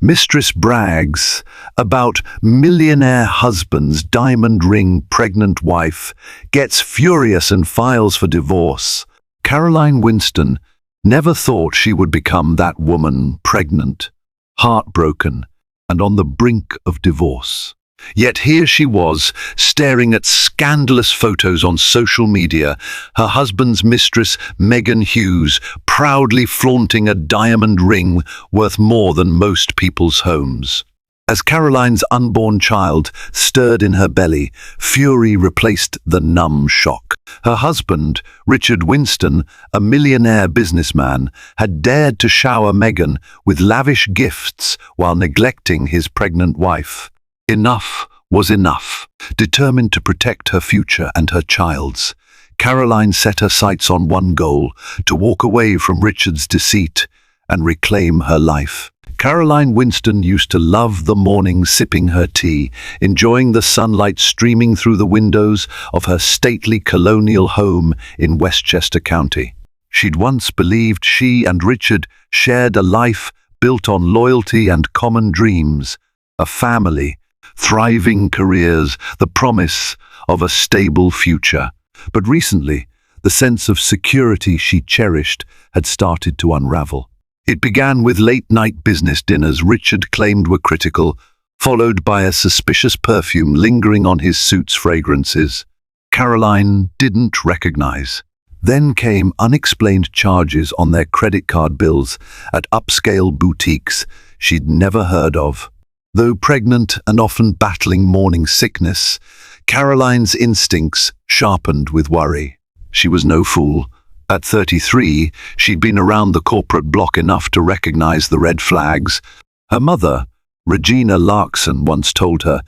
Mistress brags about millionaire husband's diamond ring pregnant wife, gets furious and files for divorce. Caroline Winston never thought she would become that woman, pregnant, heartbroken, and on the brink of divorce. Yet here she was, staring at scandalous photos on social media, her husband's mistress, Megan Hughes, proudly flaunting a diamond ring worth more than most people's homes. As Caroline's unborn child stirred in her belly, fury replaced the numb shock. Her husband, Richard Winston, a millionaire businessman, had dared to shower Megan with lavish gifts while neglecting his pregnant wife. Enough was enough. Determined to protect her future and her child's, Caroline set her sights on one goal: to walk away from Richard's deceit and reclaim her life. Caroline Winston used to love the morning sipping her tea, enjoying the sunlight streaming through the windows of her stately colonial home in Westchester County. She'd once believed she and Richard shared a life built on loyalty and common dreams, a family, thriving careers, the promise of a stable future. But recently, the sense of security she cherished had started to unravel. It began with late-night business dinners Richard claimed were critical, followed by a suspicious perfume lingering on his suit's fragrances Caroline didn't recognize. Then came unexplained charges on their credit card bills at upscale boutiques she'd never heard of. Though pregnant and often battling morning sickness, Caroline's instincts sharpened with worry. She was no fool. At 33, she'd been around the corporate block enough to recognize the red flags. Her mother, Regina Larkson, once told her,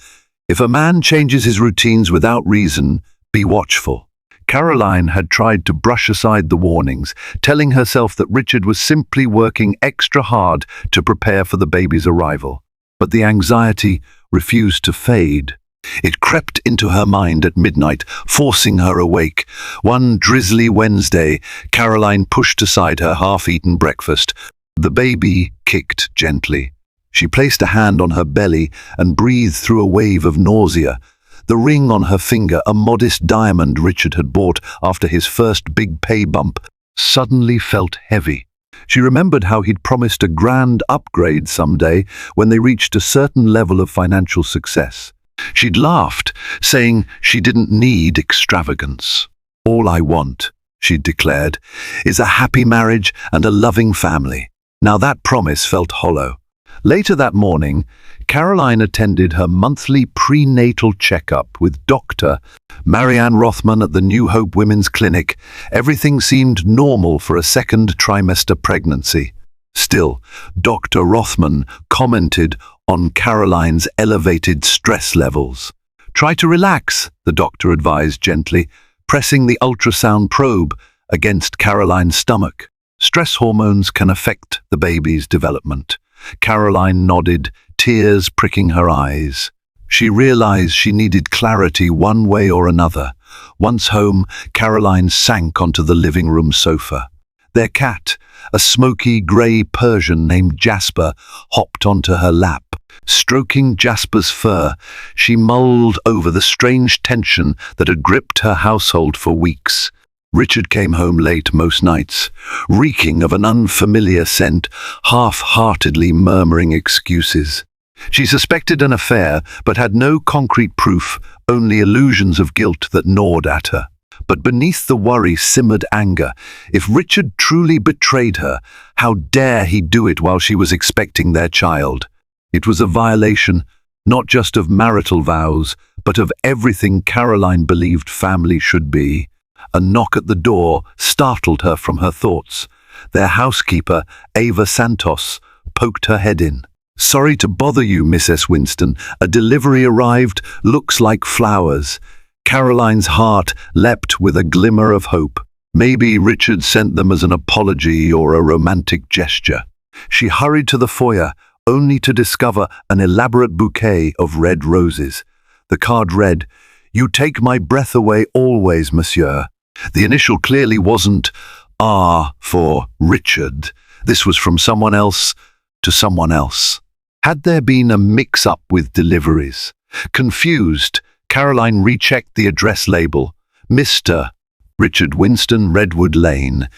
"If a man changes his routines without reason, be watchful." Caroline had tried to brush aside the warnings, telling herself that Richard was simply working extra hard to prepare for the baby's arrival. But the anxiety refused to fade. It crept into her mind at midnight, forcing her awake. One drizzly Wednesday, Caroline pushed aside her half-eaten breakfast. The baby kicked gently. She placed a hand on her belly and breathed through a wave of nausea. The ring on her finger, a modest diamond Richard had bought after his first big pay bump, suddenly felt heavy. She remembered how he'd promised a grand upgrade someday when they reached a certain level of financial success. She'd laughed, saying she didn't need extravagance. "All I want," she'd declared, "is a happy marriage and a loving family." Now that promise felt hollow. Later that morning, Caroline attended her monthly prenatal checkup with Dr. Marianne Rothman at the New Hope Women's Clinic. Everything seemed normal for a second trimester pregnancy. Still, Dr. Rothman commented on Caroline's elevated stress levels. "Try to relax," the doctor advised gently, pressing the ultrasound probe against Caroline's stomach. "Stress hormones can affect the baby's development." Caroline nodded, tears pricking her eyes. She realized she needed clarity one way or another. Once home, Caroline sank onto the living room sofa. Their cat, a smoky grey Persian named Jasper, hopped onto her lap. Stroking Jasper's fur, she mulled over the strange tension that had gripped her household for weeks. Richard came home late most nights, reeking of an unfamiliar scent, half-heartedly murmuring excuses. She suspected an affair, but had no concrete proof, only illusions of guilt that gnawed at her. But beneath the worry simmered anger. If Richard truly betrayed her, how dare he do it while she was expecting their child? It was a violation, not just of marital vows, but of everything Caroline believed family should be. A knock at the door startled her from her thoughts. Their housekeeper, Ava Santos, poked her head in. "Sorry to bother you, Mrs. Winston. A delivery arrived. Looks like flowers." Caroline's heart leapt with a glimmer of hope. Maybe Richard sent them as an apology or a romantic gesture. She hurried to the foyer, only to discover an elaborate bouquet of red roses. The card read, "You take my breath away always, monsieur." The initial clearly wasn't R for Richard. This was from someone else to someone else. Had there been a mix-up with deliveries? Confused, Caroline rechecked the address label. Mr. Richard Winston, Redwood Lane.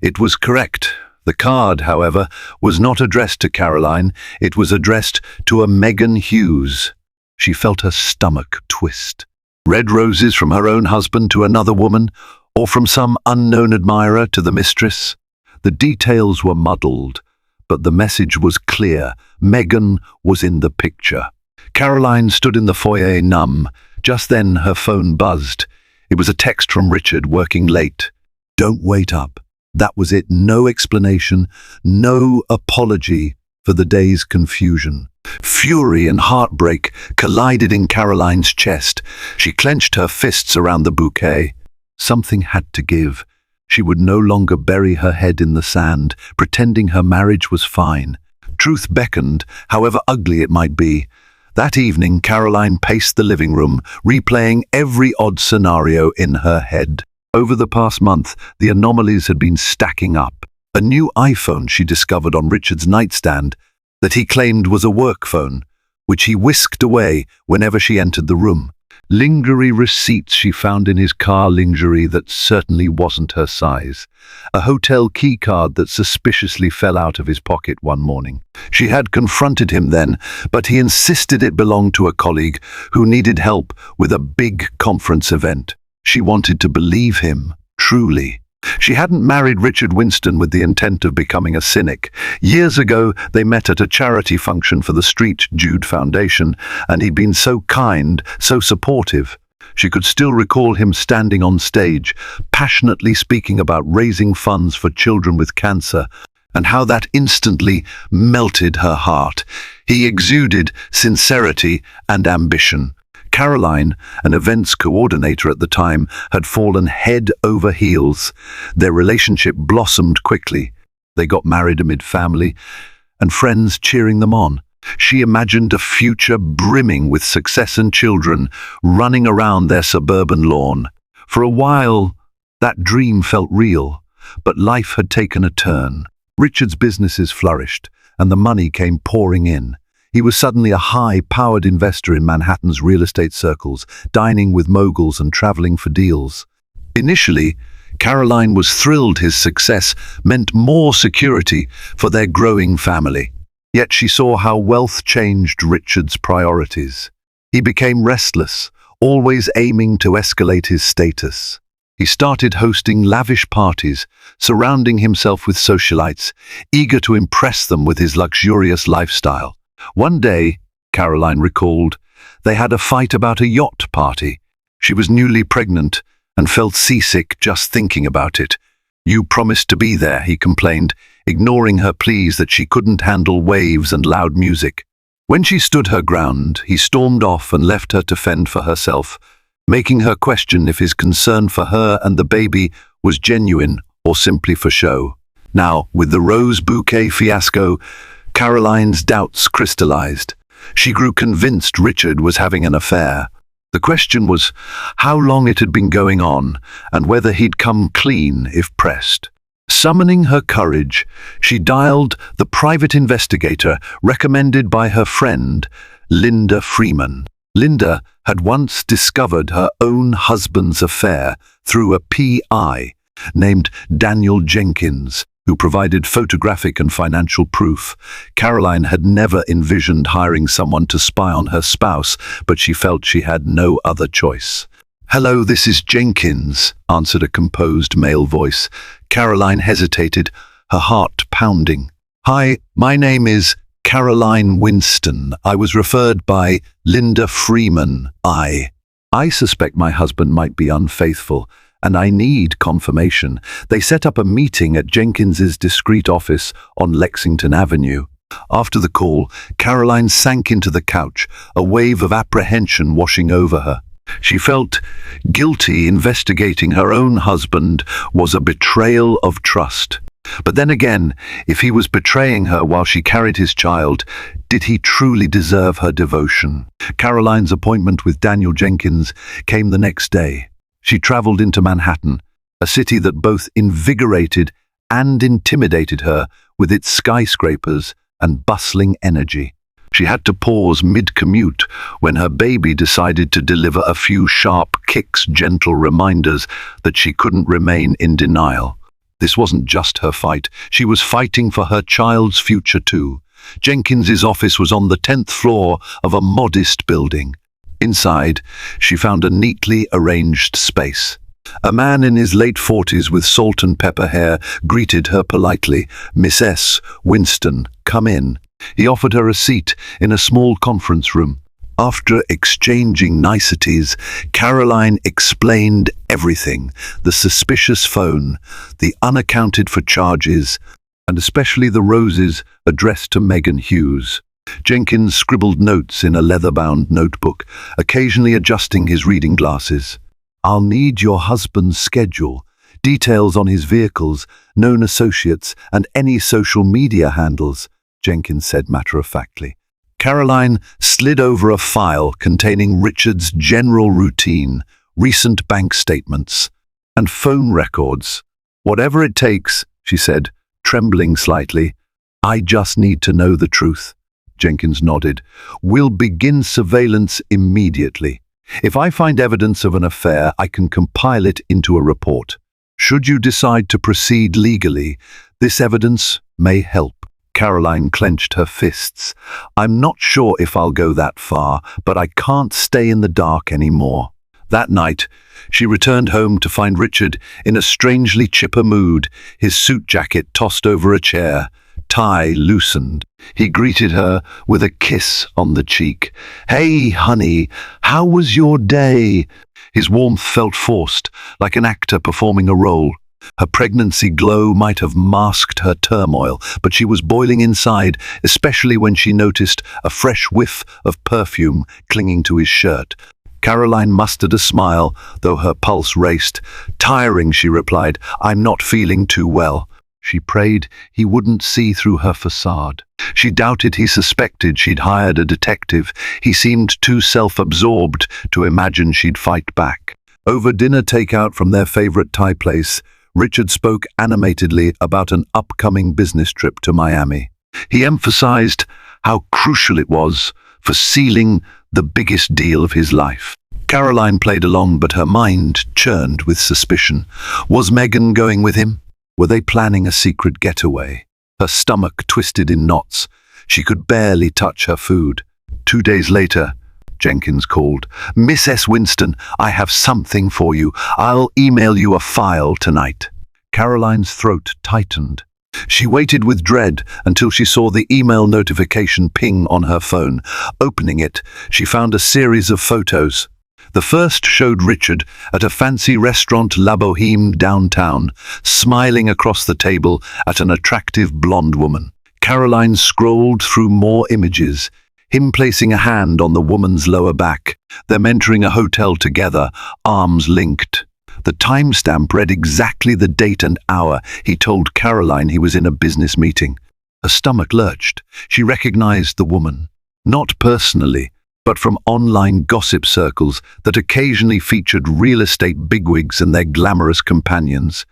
It was correct. The card, however, was not addressed to Caroline. It was addressed to a Megan Hughes. She felt her stomach twist. Red roses from her own husband to another woman, or from some unknown admirer to the mistress? The details were muddled, but the message was clear. Megan was in the picture. Caroline stood in the foyer numb. Just then her phone buzzed. It was a text from Richard, working late. Don't wait up. That was it. No explanation, no apology for the day's confusion. Fury and heartbreak collided in Caroline's chest. She clenched her fists around the bouquet. Something had to give. She would no longer bury her head in the sand, pretending her marriage was fine. Truth beckoned, however ugly it might be. That evening, Caroline paced the living room, replaying every odd scenario in her head. Over the past month, the anomalies had been stacking up. A new iPhone she discovered on Richard's nightstand that he claimed was a work phone, which he whisked away whenever she entered the room. Lingerie receipts she found in his car, lingerie that certainly wasn't her size. A hotel key card that suspiciously fell out of his pocket one morning. She had confronted him then, but he insisted it belonged to a colleague who needed help with a big conference event. She wanted to believe him, truly. She hadn't married Richard Winston with the intent of becoming a cynic. Years ago, they met at a charity function for the St. Jude Foundation, and he'd been so kind, so supportive. She could still recall him standing on stage, passionately speaking about raising funds for children with cancer, and how that instantly melted her heart. He exuded sincerity and ambition. Caroline, an events coordinator at the time, had fallen head over heels. Their relationship blossomed quickly. They got married amid family and friends cheering them on. She imagined a future brimming with success and children running around their suburban lawn. For a while, that dream felt real, but life had taken a turn. Richard's businesses flourished, and the money came pouring in. He was suddenly a high-powered investor in Manhattan's real estate circles, dining with moguls and traveling for deals. Initially, Caroline was thrilled his success meant more security for their growing family. Yet she saw how wealth changed Richard's priorities. He became restless, always aiming to escalate his status. He started hosting lavish parties, surrounding himself with socialites, eager to impress them with his luxurious lifestyle. One day, Caroline recalled, they had a fight about a yacht party. She was newly pregnant and felt seasick just thinking about it. You promised to be there, he complained, ignoring her pleas that she couldn't handle waves and loud music. When she stood her ground, he stormed off and left her to fend for herself, making her question if his concern for her and the baby was genuine or simply for show. Now, with the rose bouquet fiasco, Caroline's doubts crystallized. She grew convinced Richard was having an affair. The question was how long it had been going on and whether he'd come clean if pressed. Summoning her courage, she dialed the private investigator recommended by her friend, Linda Freeman. Linda had once discovered her own husband's affair through a PI named Daniel Jenkins, who provided photographic and financial proof. Caroline had never envisioned hiring someone to spy on her spouse, but she felt she had no other choice. "Hello, this is Jenkins," answered a composed male voice. Caroline hesitated, her heart pounding. "Hi, my name is Caroline Winston. I was referred by Linda Freeman. I suspect my husband might be unfaithful, and I need confirmation." They set up a meeting at Jenkins's discreet office on Lexington Avenue. After the call, Caroline sank into the couch, a wave of apprehension washing over her. She felt guilty. Investigating her own husband was a betrayal of trust. But then again, if he was betraying her while she carried his child, did he truly deserve her devotion? Caroline's appointment with Daniel Jenkins came the next day. She traveled into Manhattan, a city that both invigorated and intimidated her with its skyscrapers and bustling energy. She had to pause mid-commute when her baby decided to deliver a few sharp kicks, gentle reminders that she couldn't remain in denial. This wasn't just her fight. She was fighting for her child's future too. Jenkins's office was on the 10th floor of a modest building. Inside, she found a neatly arranged space. A man in his late 40s with salt and pepper hair greeted her politely. "Mistress Winston, come in." He offered her a seat in a small conference room. After exchanging niceties, Caroline explained everything: the suspicious phone, the unaccounted-for charges, and especially the roses addressed to Megan Hughes. Jenkins scribbled notes in a leather-bound notebook, occasionally adjusting his reading glasses. "I'll need your husband's schedule, details on his vehicles, known associates, and any social media handles," Jenkins said matter-of-factly. Caroline slid over a file containing Richard's general routine, recent bank statements, and phone records. "Whatever it takes," she said, trembling slightly. "I just need to know the truth." Jenkins nodded. "We'll begin surveillance immediately. If I find evidence of an affair, I can compile it into a report. Should you decide to proceed legally, this evidence may help." Caroline clenched her fists. "I'm not sure if I'll go that far, but I can't stay in the dark anymore." That night, she returned home to find Richard in a strangely chipper mood, his suit jacket tossed over a chair, tie loosened. He greeted her with a kiss on the cheek. "Hey, honey, how was your day?" His warmth felt forced, like an actor performing a role. Her pregnancy glow might have masked her turmoil, but she was boiling inside, especially when she noticed a fresh whiff of perfume clinging to his shirt. Caroline mustered a smile, though her pulse raced. "Tiring," she replied. "I'm not feeling too well." She prayed he wouldn't see through her facade. She doubted he suspected she'd hired a detective. He seemed too self-absorbed to imagine she'd fight back. Over dinner takeout from their favorite Thai place, Richard spoke animatedly about an upcoming business trip to Miami. He emphasized how crucial it was for sealing the biggest deal of his life. Caroline played along, but her mind churned with suspicion. Was Megan going with him? Were they planning a secret getaway? Her stomach twisted in knots. She could barely touch her food. 2 days later, Jenkins called. "Mistress Winston, I have something for you. I'll email you a file tonight." Caroline's throat tightened. She waited with dread until she saw the email notification ping on her phone. Opening it, she found a series of photos. The first showed Richard at a fancy restaurant La Boheme downtown, smiling across the table at an attractive blonde woman. Caroline scrolled through more images, him placing a hand on the woman's lower back, them entering a hotel together, arms linked. The timestamp read exactly the date and hour he told Caroline he was in a business meeting. Her stomach lurched. She recognized the woman, not personally, but from online gossip circles that occasionally featured real estate bigwigs and their glamorous companions.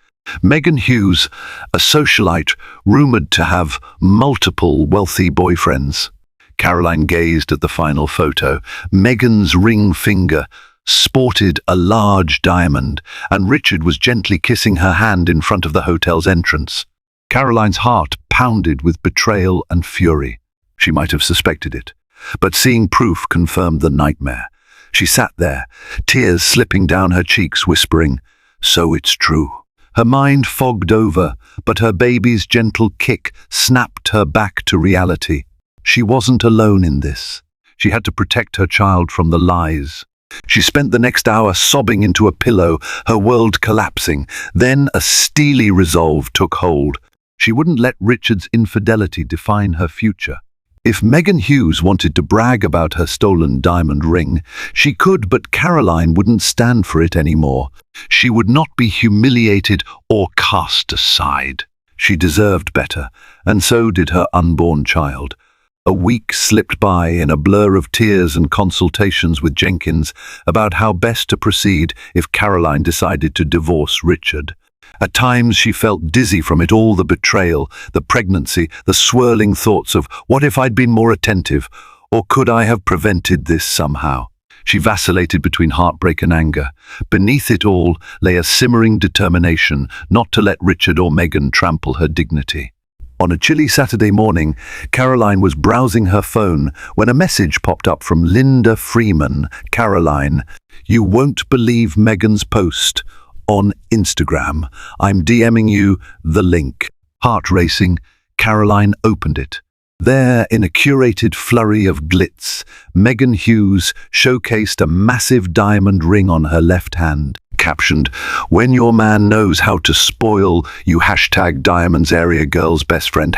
Megan Hughes, a socialite rumored to have multiple wealthy boyfriends. Caroline gazed at the final photo. Megan's ring finger sported a large diamond, and Richard was gently kissing her hand in front of the hotel's entrance. Caroline's heart pounded with betrayal and fury. She might have suspected it, but seeing proof confirmed the nightmare. She sat there, tears slipping down her cheeks, whispering, "So it's true." Her mind fogged over, but her baby's gentle kick snapped her back to reality. She wasn't alone in this. She had to protect her child from the lies. She spent the next hour sobbing into a pillow, her world collapsing. Then a steely resolve took hold. She wouldn't let Richard's infidelity define her future. If Megan Hughes wanted to brag about her stolen diamond ring, she could, but Caroline wouldn't stand for it anymore. She would not be humiliated or cast aside. She deserved better, and so did her unborn child. A week slipped by in a blur of tears and consultations with Jenkins about how best to proceed if Caroline decided to divorce Richard. At times she felt dizzy from it all, the betrayal, the pregnancy, the swirling thoughts of what if I'd been more attentive, or could I have prevented this somehow? She vacillated between heartbreak and anger. Beneath it all lay a simmering determination not to let Richard or Meghan trample her dignity. On a chilly Saturday morning, Caroline was browsing her phone when a message popped up from Linda Freeman. Caroline, you won't believe Meghan's post on Instagram. I'm DMing you the link. Heart racing, Caroline opened it. There, in a curated flurry of glitz, Meghan Hughes showcased a massive diamond ring on her left hand, captioned, "When your man knows how to spoil you, #diamonds area girl's best friend,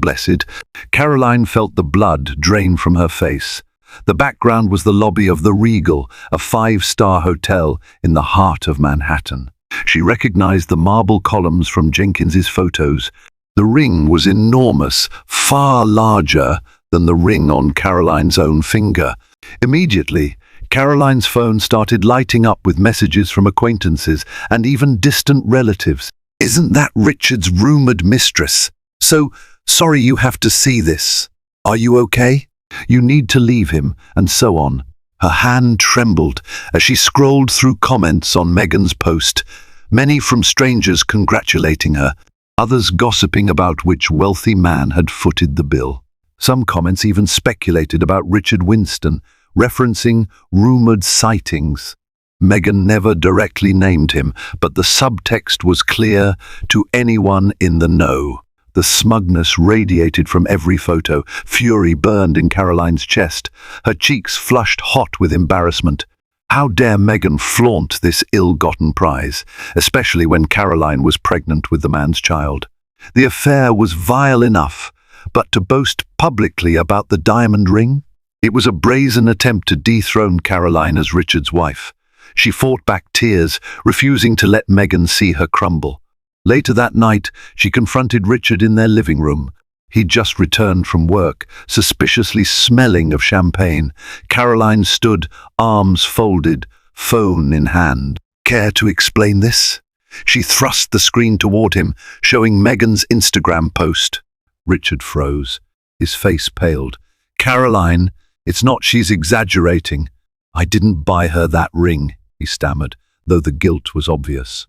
#blessed." Caroline felt the blood drain from her face. The background was the lobby of the Regal, a 5-star hotel in the heart of Manhattan. She recognized the marble columns from Jenkins's photos. The ring was enormous, far larger than the ring on Caroline's own finger. Immediately, Caroline's phone started lighting up with messages from acquaintances and even distant relatives. "Isn't that Richard's rumored mistress? So sorry you have to see this. Are you okay? You need to leave him," and so on. Her hand trembled as she scrolled through comments on Meghan's post, many from strangers congratulating her, others gossiping about which wealthy man had footed the bill. Some comments even speculated about Richard Winston, referencing rumored sightings. Meghan never directly named him, but the subtext was clear to anyone in the know. The smugness radiated from every photo. Fury burned in Caroline's chest. Her cheeks flushed hot with embarrassment. How dare Meghan flaunt this ill-gotten prize, especially when Caroline was pregnant with the man's child? The affair was vile enough, but to boast publicly about the diamond ring? It was a brazen attempt to dethrone Caroline as Richard's wife. She fought back tears, refusing to let Meghan see her crumble. Later that night, she confronted Richard in their living room. He'd just returned from work, suspiciously smelling of champagne. Caroline stood, arms folded, phone in hand. "Care to explain this?" She thrust the screen toward him, showing Meghan's Instagram post. Richard froze. His face paled. "Caroline, it's not she's exaggerating. I didn't buy her that ring," he stammered, though the guilt was obvious.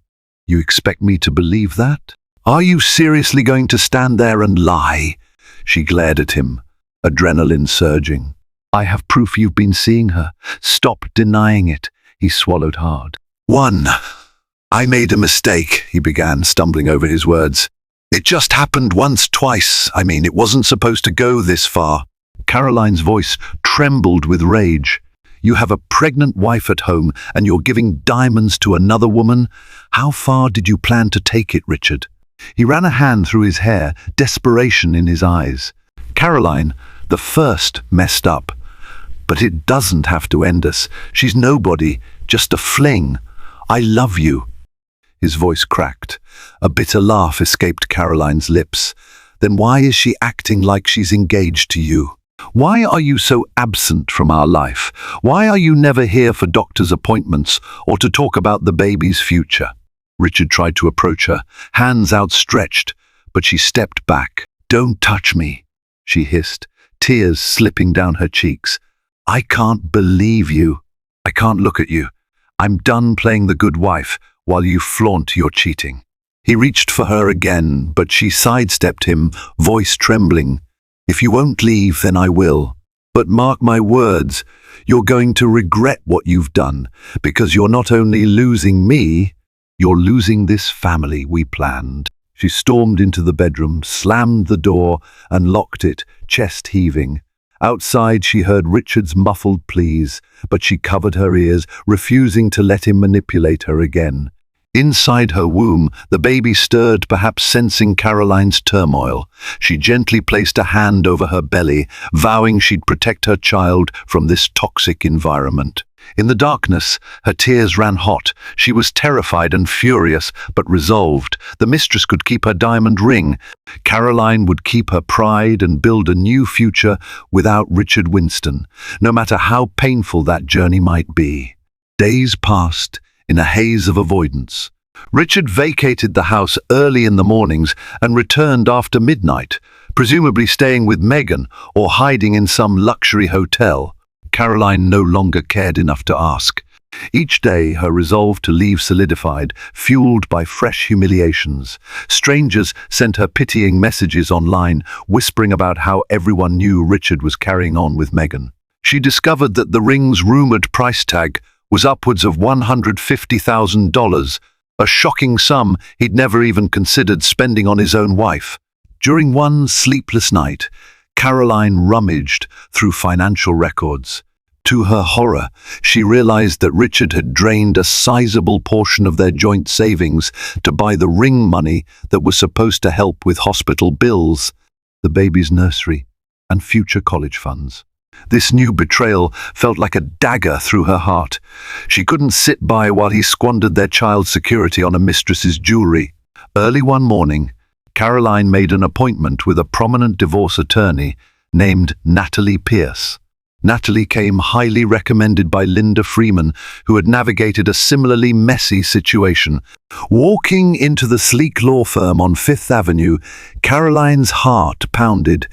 "You expect me to believe that? Are you seriously going to stand there and lie?" She glared at him, adrenaline surging. "I have proof you've been seeing her. Stop denying it." He swallowed hard. "One, I made a mistake," he began, stumbling over his words. "It just happened once, twice. I mean, it wasn't supposed to go this far." Caroline's voice trembled with rage. "You have a pregnant wife at home and you're giving diamonds to another woman? How far did you plan to take it, Richard?" He ran a hand through his hair, desperation in his eyes. "Caroline, the first messed up. But it doesn't have to end us. She's nobody, just a fling. I love you." His voice cracked. A bitter laugh escaped Caroline's lips. "Then why is she acting like she's engaged to you? Why are you so absent from our life? Why are you never here for doctor's appointments or to talk about the baby's future?" Richard tried to approach her, hands outstretched, but she stepped back. "Don't touch me," she hissed, tears slipping down her cheeks. "I can't believe you. I can't look at you. I'm done playing the good wife while you flaunt your cheating." He reached for her again, but she sidestepped him, voice trembling. "If you won't leave, then I will. But mark my words, you're going to regret what you've done, because you're not only losing me, you're losing this family we planned." She stormed into the bedroom, slammed the door, and locked it, chest heaving. Outside, she heard Richard's muffled pleas, but she covered her ears, refusing to let him manipulate her again. Inside her womb, the baby stirred, perhaps sensing Caroline's turmoil. She gently placed a hand over her belly, vowing she'd protect her child from this toxic environment. In the darkness, her tears ran hot. She was terrified and furious, but resolved. The mistress could keep her diamond ring. Caroline would keep her pride and build a new future without Richard Winston, no matter how painful that journey might be. Days passed in a haze of avoidance. Richard vacated the house early in the mornings and returned after midnight, presumably staying with Meghan or hiding in some luxury hotel. Caroline no longer cared enough to ask. Each day her resolve to leave solidified, fueled by fresh humiliations. Strangers sent her pitying messages online, whispering about how everyone knew Richard was carrying on with Meghan. She discovered that the ring's rumoured price tag was upwards of $150,000, a shocking sum he'd never even considered spending on his own wife. During one sleepless night, Caroline rummaged through financial records. To her horror, she realized that Richard had drained a sizable portion of their joint savings to buy the ring money that was supposed to help with hospital bills, the baby's nursery, and future college funds. This new betrayal felt like a dagger through her heart. She couldn't sit by while he squandered their child's security on a mistress's jewelry. Early one morning, Caroline made an appointment with a prominent divorce attorney named Natalie Pierce. Natalie came highly recommended by Linda Freeman, who had navigated a similarly messy situation. Walking into the sleek law firm on Fifth Avenue, Caroline's heart pounded.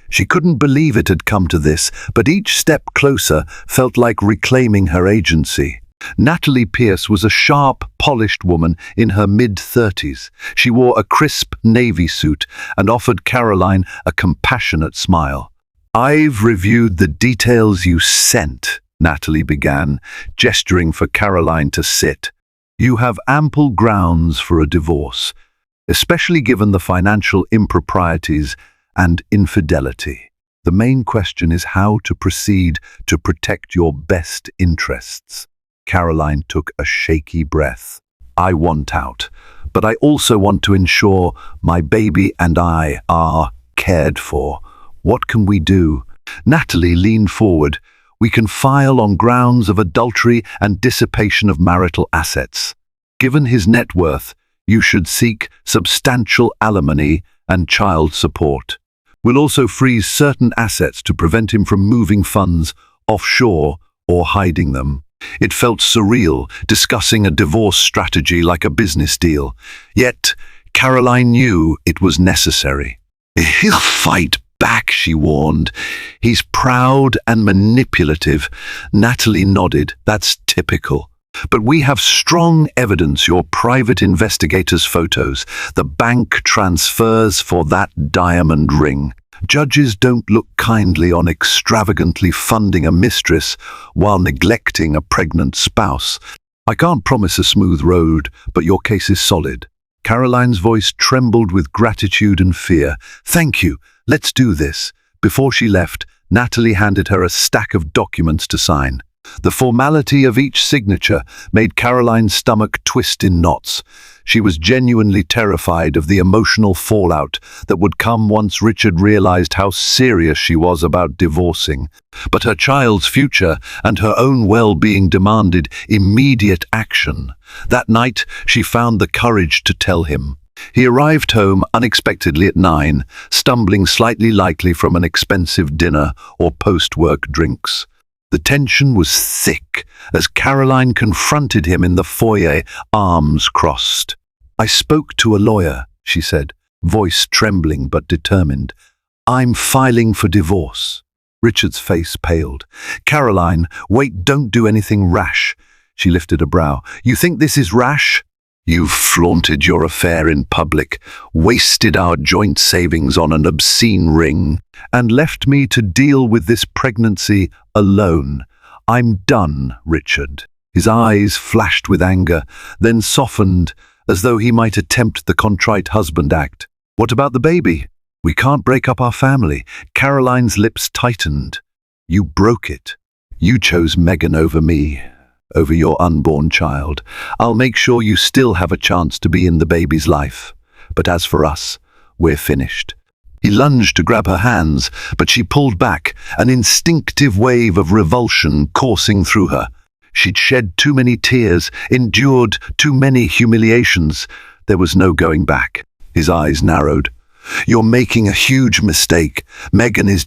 She couldn't believe it had come to this, but each step closer felt like reclaiming her agency. Natalie Pierce was a sharp, polished woman in her mid-30s. She wore a crisp navy suit and offered Caroline a compassionate smile. "I've reviewed the details you sent," Natalie began, gesturing for Caroline to sit. "You have ample grounds for a divorce, especially given the financial improprieties and infidelity. The main question is how to proceed to protect your best interests." Caroline took a shaky breath. "I want out, but I also want to ensure my baby and I are cared for. What can we do?" Natalie leaned forward. "We can file on grounds of adultery and dissipation of marital assets. Given his net worth, you should seek substantial alimony and child support. We'll also freeze certain assets to prevent him from moving funds offshore or hiding them." It felt surreal, discussing a divorce strategy like a business deal. Yet, Caroline knew it was necessary. "He'll fight back," she warned. "He's proud and manipulative." Natalie nodded. "That's typical. But we have strong evidence, your private investigator's photos, the bank transfers for that diamond ring. Judges don't look kindly on extravagantly funding a mistress while neglecting a pregnant spouse. I can't promise a smooth road, but your case is solid." Caroline's voice trembled with gratitude and fear. "Thank you. Let's do this." Before she left, Natalie handed her a stack of documents to sign. The formality of each signature made Caroline's stomach twist in knots. She was genuinely terrified of the emotional fallout that would come once Richard realized how serious she was about divorcing. But her child's future and her own well-being demanded immediate action. That night, she found the courage to tell him. He arrived home unexpectedly at 9, stumbling slightly likely from an expensive dinner or post-work drinks. The tension was thick as Caroline confronted him in the foyer, arms crossed. "I spoke to a lawyer," she said, voice trembling but determined. "I'm filing for divorce." Richard's face paled. "Caroline, wait, don't do anything rash." She lifted a brow. "You think this is rash? You've flaunted your affair in public, wasted our joint savings on an obscene ring, and left me to deal with this pregnancy alone. I'm done, Richard." His eyes flashed with anger, then softened as though he might attempt the contrite husband act. "What about the baby? We can't break up our family." Caroline's lips tightened. "You broke it. You chose Meghan over me, over your unborn child. I'll make sure you still have a chance to be in the baby's life. But as for us, we're finished." He lunged to grab her hands, but she pulled back, an instinctive wave of revulsion coursing through her. She'd shed too many tears, endured too many humiliations. There was no going back. His eyes narrowed. "You're making a huge mistake. Meghan is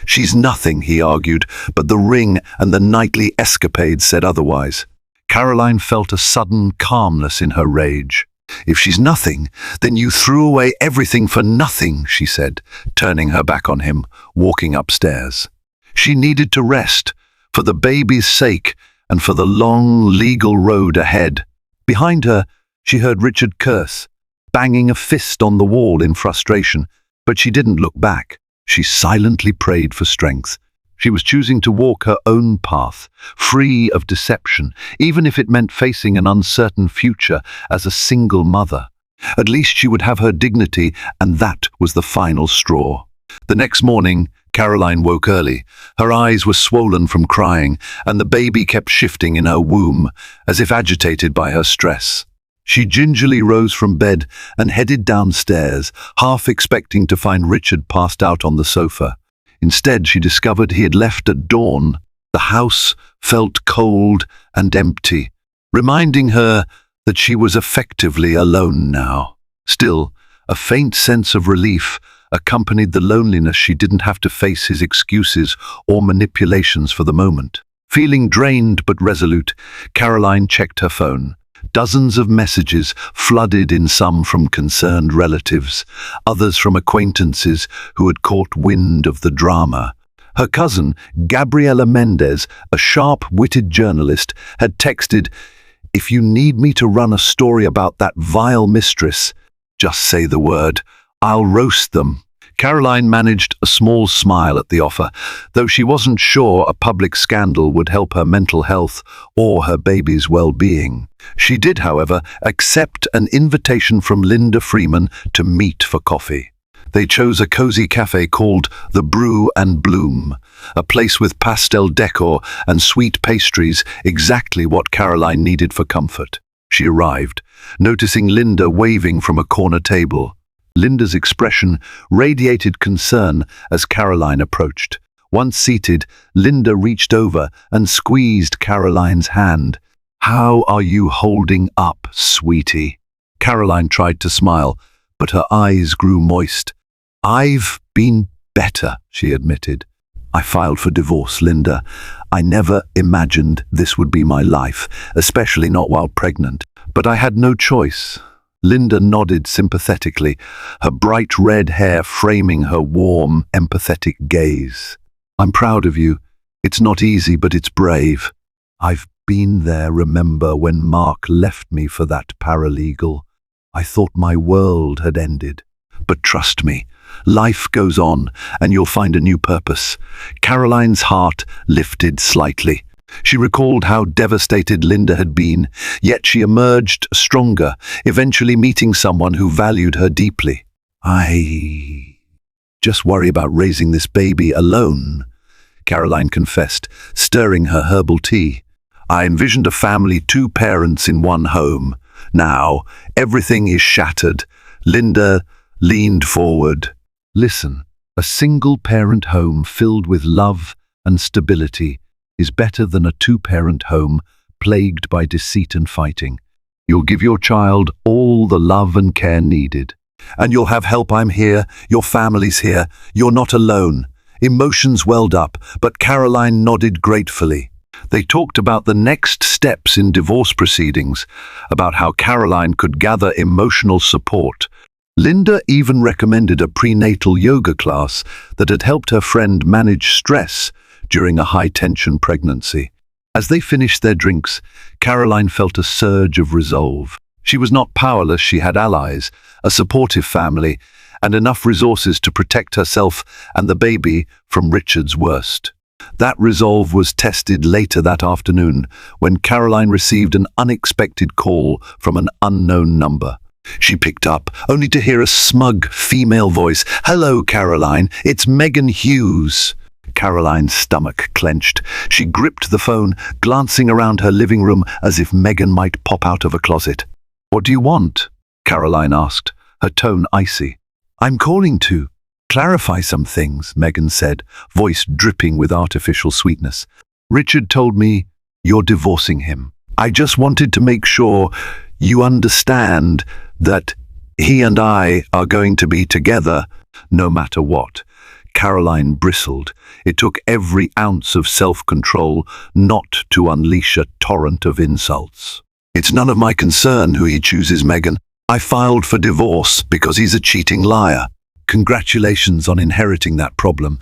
she's nothing," he argued, but the ring and the nightly escapades said otherwise. Caroline felt a sudden calmness in her rage. "If she's nothing, then you threw away everything for nothing," she said, turning her back on him, walking upstairs. She needed to rest, for the baby's sake and for the long legal road ahead. Behind her, she heard Richard curse, banging a fist on the wall in frustration, but she didn't look back. She silently prayed for strength. She was choosing to walk her own path, free of deception, even if it meant facing an uncertain future as a single mother. At least she would have her dignity, and that was the final straw. The next morning, Caroline woke early. Her eyes were swollen from crying, and the baby kept shifting in her womb, as if agitated by her stress. She gingerly rose from bed and headed downstairs, half expecting to find Richard passed out on the sofa. Instead, she discovered he had left at dawn. The house felt cold and empty, reminding her that she was effectively alone now. Still, a faint sense of relief accompanied the loneliness. She didn't have to face his excuses or manipulations for the moment. Feeling drained but resolute, Caroline checked her phone. Dozens of messages flooded in, some from concerned relatives, others from acquaintances who had caught wind of the drama. Her cousin, Gabriela Mendez, a sharp-witted journalist, had texted, "If you need me to run a story about that vile mistress, just say the word. I'll roast them." Caroline managed a small smile at the offer, though she wasn't sure a public scandal would help her mental health or her baby's well-being. She did, however, accept an invitation from Linda Freeman to meet for coffee. They chose a cozy cafe called The Brew and Bloom, a place with pastel decor and sweet pastries, exactly what Caroline needed for comfort. She arrived, noticing Linda waving from a corner table. Linda's expression radiated concern as Caroline approached. Once seated, Linda reached over and squeezed Caroline's hand. "How are you holding up, sweetie?" Caroline tried to smile, but her eyes grew moist. "I've been better," she admitted. "I filed for divorce, Linda. I never imagined this would be my life, especially not while pregnant. But I had no choice." Linda nodded sympathetically, her bright red hair framing her warm, empathetic gaze. "I'm proud of you. It's not easy, but it's brave. I've been there, remember, when Mark left me for that paralegal. I thought my world had ended. But trust me, life goes on, and you'll find a new purpose." Caroline's heart lifted slightly. She recalled how devastated Linda had been, yet she emerged stronger, eventually meeting someone who valued her deeply. "I just worry about raising this baby alone," Caroline confessed, stirring her herbal tea. "I envisioned a family, 2 parents in one home. Now, everything is shattered." Linda leaned forward. "Listen, a single-parent home filled with love and stability is better than a 2-parent home plagued by deceit and fighting. You'll give your child all the love and care needed. And you'll have help. I'm here. Your family's here. You're not alone." Emotions welled up, but Caroline nodded gratefully. They talked about the next steps in divorce proceedings, about how Caroline could gather emotional support. Linda even recommended a prenatal yoga class that had helped her friend manage stress during a high-tension pregnancy. As they finished their drinks, Caroline felt a surge of resolve. She was not powerless. She had allies, a supportive family, and enough resources to protect herself and the baby from Richard's worst. That resolve was tested later that afternoon when Caroline received an unexpected call from an unknown number. She picked up, only to hear a smug female voice. "Hello, Caroline. It's Megan Hughes." Caroline's stomach clenched. She gripped the phone, glancing around her living room as if Megan might pop out of a closet. "What do you want?" Caroline asked, her tone icy. "I'm calling to clarify some things," Megan said, voice dripping with artificial sweetness. "Richard told me you're divorcing him. I just wanted to make sure you understand that he and I are going to be together no matter what." Caroline bristled. It took every ounce of self-control not to unleash a torrent of insults. "It's none of my concern who he chooses, Megan. I filed for divorce because he's a cheating liar." "Congratulations on inheriting that problem."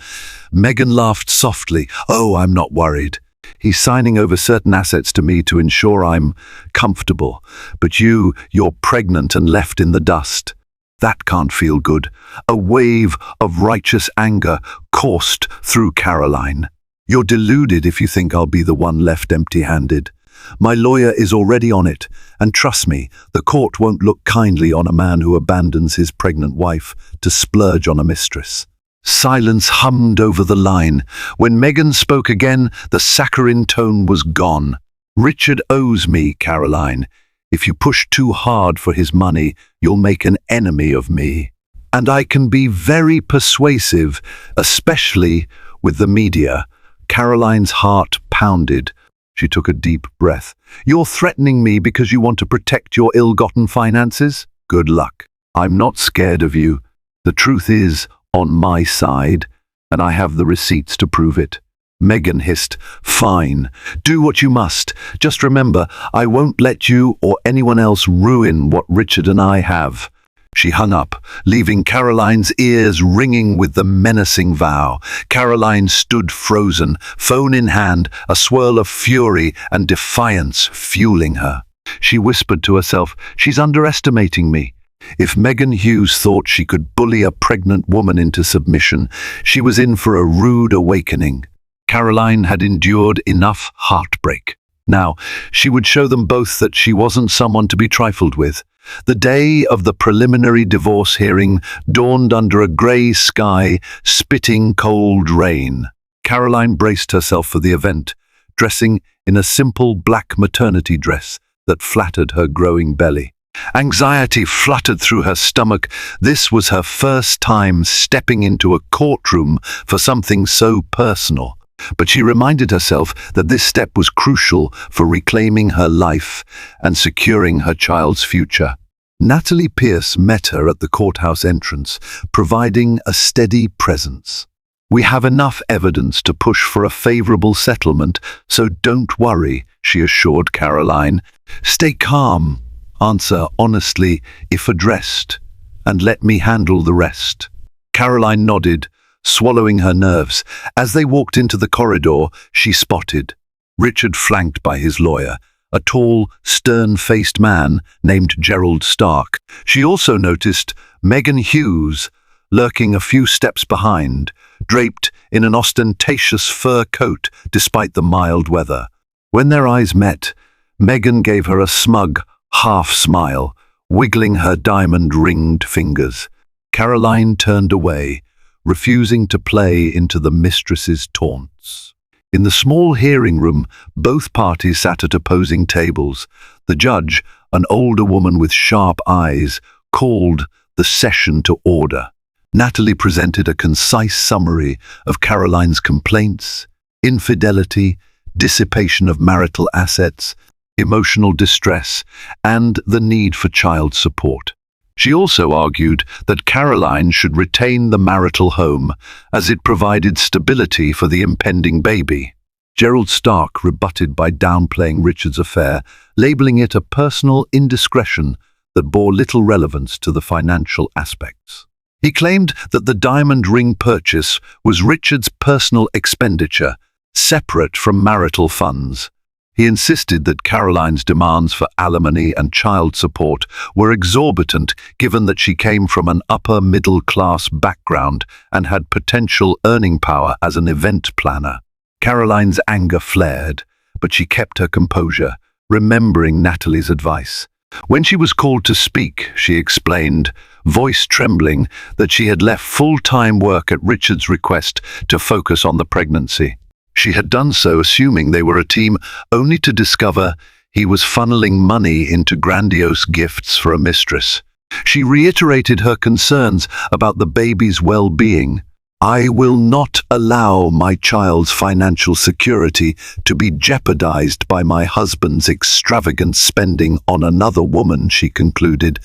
Megan laughed softly. "Oh, I'm not worried. He's signing over certain assets to me to ensure I'm comfortable. But you're pregnant and left in the dust. That can't feel good." A wave of righteous anger coursed through Caroline. "You're deluded if you think I'll be the one left empty-handed. My lawyer is already on it, and trust me, the court won't look kindly on a man who abandons his pregnant wife to splurge on a mistress." Silence hummed over the line. When Megan spoke again, the saccharine tone was gone. "Richard owes me, Caroline. If you push too hard for his money, you'll make an enemy of me. And I can be very persuasive, especially with the media." Caroline's heart pounded. She took a deep breath. "You're threatening me because you want to protect your ill-gotten finances? Good luck. I'm not scared of you. The truth is on my side, and I have the receipts to prove it." Megan hissed, "Fine. Do what you must. Just remember, I won't let you or anyone else ruin what Richard and I have." She hung up, leaving Caroline's ears ringing with the menacing vow. Caroline stood frozen, phone in hand, a swirl of fury and defiance fueling her. She whispered to herself, "She's underestimating me." If Megan Hughes thought she could bully a pregnant woman into submission, she was in for a rude awakening. Caroline had endured enough heartbreak. Now, she would show them both that she wasn't someone to be trifled with. The day of the preliminary divorce hearing dawned under a grey sky, spitting cold rain. Caroline braced herself for the event, dressing in a simple black maternity dress that flattered her growing belly. Anxiety fluttered through her stomach. This was her first time stepping into a courtroom for something so personal. But she reminded herself that this step was crucial for reclaiming her life and securing her child's future. Natalie Pierce met her at the courthouse entrance, providing a steady presence. "We have enough evidence to push for a favorable settlement, so don't worry," she assured Caroline. "Stay calm. Answer honestly if addressed, and let me handle the rest." Caroline nodded, swallowing her nerves. As they walked into the corridor, she spotted Richard, flanked by his lawyer, a tall, stern-faced man named Gerald Stark. She also noticed Megan Hughes, lurking a few steps behind, draped in an ostentatious fur coat despite the mild weather. When their eyes met, Megan gave her a smug, half-smile, wiggling her diamond-ringed fingers. Caroline turned away, refusing to play into the mistress's taunts. In the small hearing room, both parties sat at opposing tables. The judge, an older woman with sharp eyes, called the session to order. Natalie presented a concise summary of Caroline's complaints: infidelity, dissipation of marital assets, emotional distress, and the need for child support. She also argued that Caroline should retain the marital home, as it provided stability for the impending baby. Gerald Stark rebutted by downplaying Richard's affair, labeling it a personal indiscretion that bore little relevance to the financial aspects. He claimed that the diamond ring purchase was Richard's personal expenditure, separate from marital funds. He insisted that Caroline's demands for alimony and child support were exorbitant, given that she came from an upper-middle-class background and had potential earning power as an event planner. Caroline's anger flared, but she kept her composure, remembering Natalie's advice. When she was called to speak, she explained, voice trembling, that she had left full-time work at Richard's request to focus on the pregnancy. She had done so assuming they were a team, only to discover he was funneling money into grandiose gifts for a mistress. She reiterated her concerns about the baby's well-being. "I will not allow my child's financial security to be jeopardized by my husband's extravagant spending on another woman," she concluded,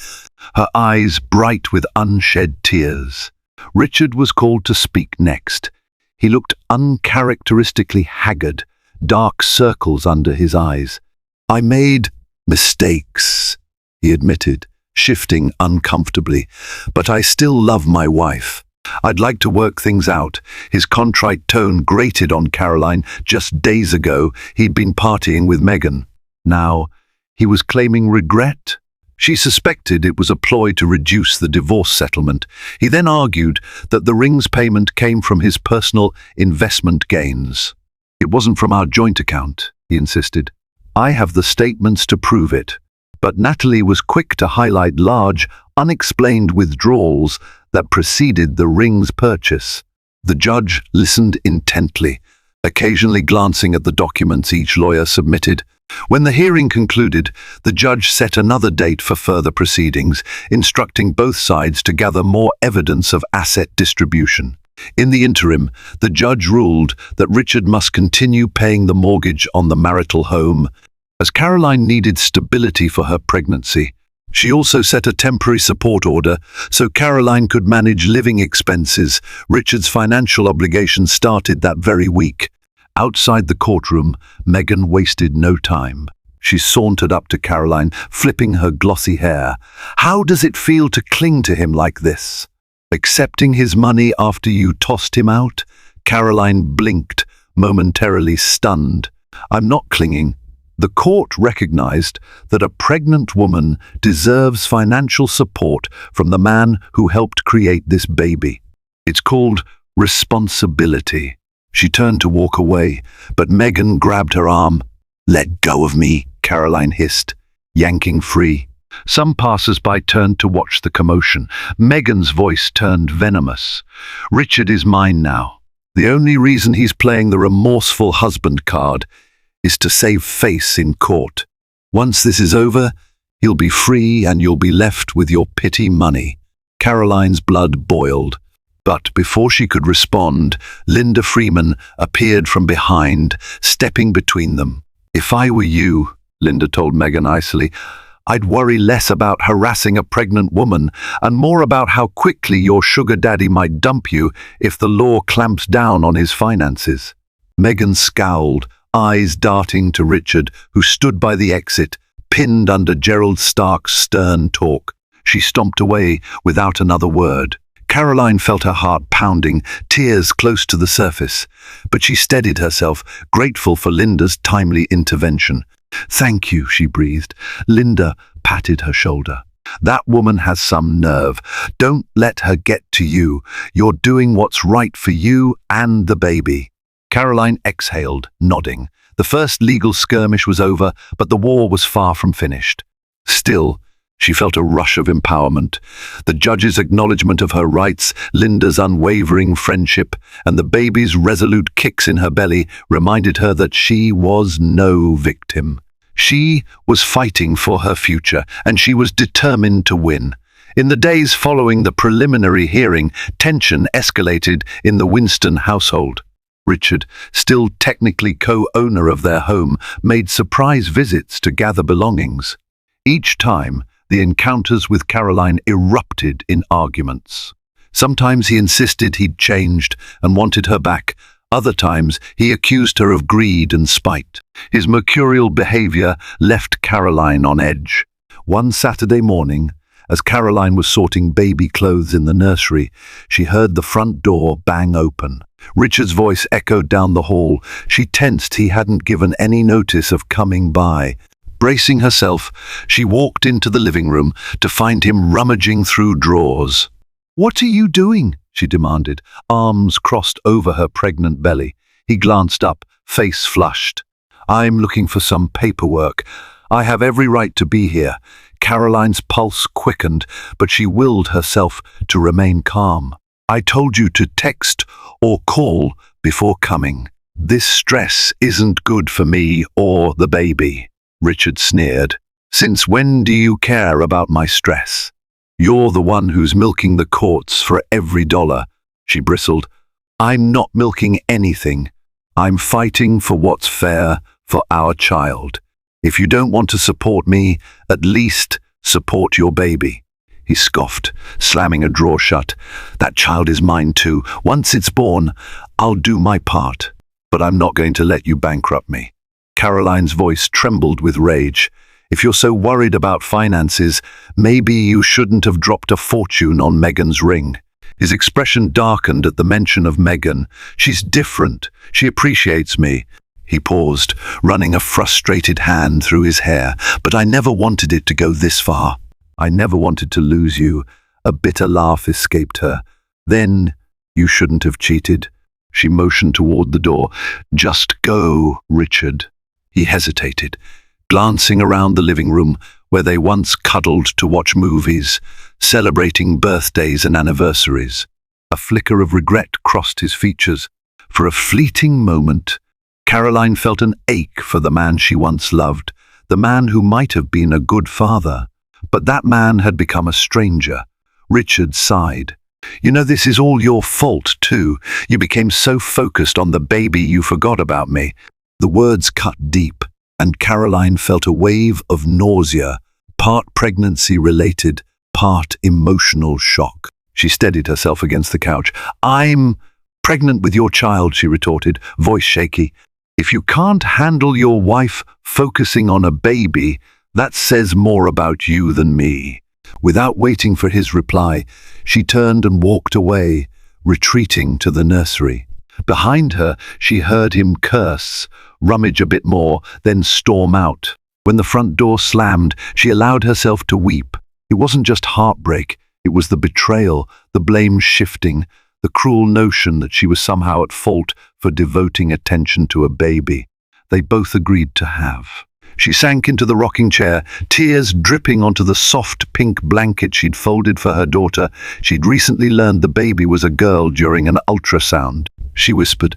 her eyes bright with unshed tears. Richard was called to speak next. He looked uncharacteristically haggard, dark circles under his eyes. "I made mistakes," he admitted, shifting uncomfortably, "but I still love my wife. I'd like to work things out." His contrite tone grated on Caroline. Just days ago, he'd been partying with Megan. Now, he was claiming regret. She suspected it was a ploy to reduce the divorce settlement. He then argued that the ring's payment came from his personal investment gains. "It wasn't from our joint account," he insisted. "I have the statements to prove it." But Natalie was quick to highlight large, unexplained withdrawals that preceded the ring's purchase. The judge listened intently, occasionally glancing at the documents each lawyer submitted. When the hearing concluded, the judge set another date for further proceedings, instructing both sides to gather more evidence of asset distribution. In the interim, the judge ruled that Richard must continue paying the mortgage on the marital home, as Caroline needed stability for her pregnancy. She also set a temporary support order so Caroline could manage living expenses. Richard's financial obligations started that very week. Outside the courtroom, Megan wasted no time. She sauntered up to Caroline, flipping her glossy hair. "How does it feel to cling to him like this? Accepting his money after you tossed him out?" Caroline blinked, momentarily stunned. "I'm not clinging. The court recognized that a pregnant woman deserves financial support from the man who helped create this baby. It's called responsibility." She turned to walk away, but Megan grabbed her arm. "Let go of me," Caroline hissed, yanking free. Some passers-by turned to watch the commotion. Megan's voice turned venomous. "Richard is mine now. The only reason he's playing the remorseful husband card is to save face in court. Once this is over, he'll be free and you'll be left with your pity money." Caroline's blood boiled. But before she could respond, Linda Freeman appeared from behind, stepping between them. "If I were you," Linda told Megan icily, "I'd worry less about harassing a pregnant woman and more about how quickly your sugar daddy might dump you if the law clamps down on his finances." Megan scowled, eyes darting to Richard, who stood by the exit, pinned under Gerald Stark's stern talk. She stomped away without another word. Caroline felt her heart pounding, tears close to the surface, but she steadied herself, grateful for Linda's timely intervention. "Thank you," she breathed. Linda patted her shoulder. "That woman has some nerve. Don't let her get to you. You're doing what's right for you and the baby." Caroline exhaled, nodding. The first legal skirmish was over, but the war was far from finished. Still, she felt a rush of empowerment. The judge's acknowledgement of her rights, Linda's unwavering friendship, and the baby's resolute kicks in her belly reminded her that she was no victim. She was fighting for her future, and she was determined to win. In the days following the preliminary hearing, tension escalated in the Winston household. Richard, still technically co-owner of their home, made surprise visits to gather belongings. Each time, the encounters with Caroline erupted in arguments. Sometimes he insisted he'd changed and wanted her back. Other times, he accused her of greed and spite. His mercurial behavior left Caroline on edge. One Saturday morning, as Caroline was sorting baby clothes in the nursery, she heard the front door bang open. Richard's voice echoed down the hall. She tensed he hadn't given any notice of coming by. Bracing herself, she walked into the living room to find him rummaging through drawers. "What are you doing?" she demanded, arms crossed over her pregnant belly. He glanced up, face flushed. "I'm looking for some paperwork. I have every right to be here." Caroline's pulse quickened, but she willed herself to remain calm. "I told you to text or call before coming. This stress isn't good for me or the baby." Richard sneered. "Since when do you care about my stress? You're the one who's milking the courts for every dollar." She bristled. "I'm not milking anything. I'm fighting for what's fair for our child. If you don't want to support me, at least support your baby." he scoffed, slamming a drawer shut. That child is mine too. Once it's born, I'll do my part. But I'm not going to let you bankrupt me. Caroline's voice trembled with rage. If you're so worried about finances, maybe you shouldn't have dropped a fortune on Megan's ring. His expression darkened at the mention of Megan. She's different. She appreciates me. He paused, running a frustrated hand through his hair. But I never wanted it to go this far. I never wanted to lose you. A bitter laugh escaped her. Then you shouldn't have cheated. She motioned toward the door. Just go, Richard. He hesitated, glancing around the living room where they once cuddled to watch movies, celebrating birthdays and anniversaries. A flicker of regret crossed his features. For a fleeting moment, Caroline felt an ache for the man she once loved, the man who might have been a good father. But that man had become a stranger. Richard sighed. You know, this is all your fault, too. You became so focused on the baby you forgot about me. The words cut deep, and Caroline felt a wave of nausea, part pregnancy-related, part emotional shock. She steadied herself against the couch. I'm pregnant with your child, she retorted, voice shaky. If you can't handle your wife focusing on a baby, that says more about you than me. Without waiting for his reply, she turned and walked away, retreating to the nursery. Behind her, she heard him curse, rummage a bit more, then storm out. When the front door slammed, she allowed herself to weep. It wasn't just heartbreak, it was the betrayal, the blame shifting, the cruel notion that she was somehow at fault for devoting attention to a baby they both agreed to have. She sank into the rocking chair, tears dripping onto the soft pink blanket she'd folded for her daughter. She'd recently learned the baby was a girl during an ultrasound. She whispered,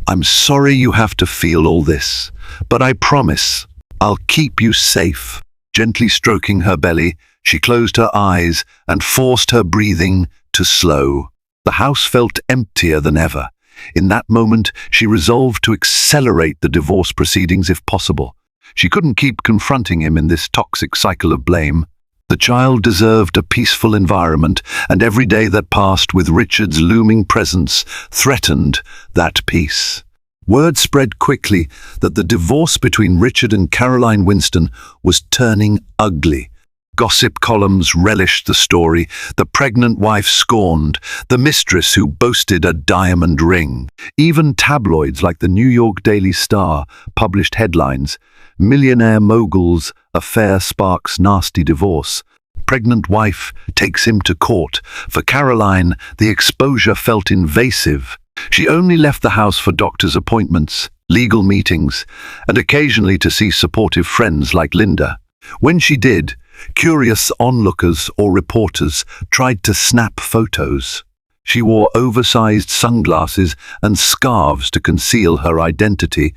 I'm sorry you have to feel all this, but I promise I'll keep you safe. Gently stroking her belly, she closed her eyes and forced her breathing to slow. The house felt emptier than ever. In that moment, she resolved to accelerate the divorce proceedings if possible. She couldn't keep confronting him in this toxic cycle of blame. The child deserved a peaceful environment, and every day that passed with Richard's looming presence threatened that peace. Word spread quickly that the divorce between Richard and Caroline Winston was turning ugly. Gossip columns relished the story, the pregnant wife scorned, the mistress who boasted a diamond ring. Even tabloids like the New York Daily Star published headlines, Millionaire mogul's affair sparks nasty divorce. Pregnant wife takes him to court. For Caroline, the exposure felt invasive. She only left the house for doctor's appointments, legal meetings, and occasionally to see supportive friends like Linda. When she did, curious onlookers or reporters tried to snap photos. She wore oversized sunglasses and scarves to conceal her identity,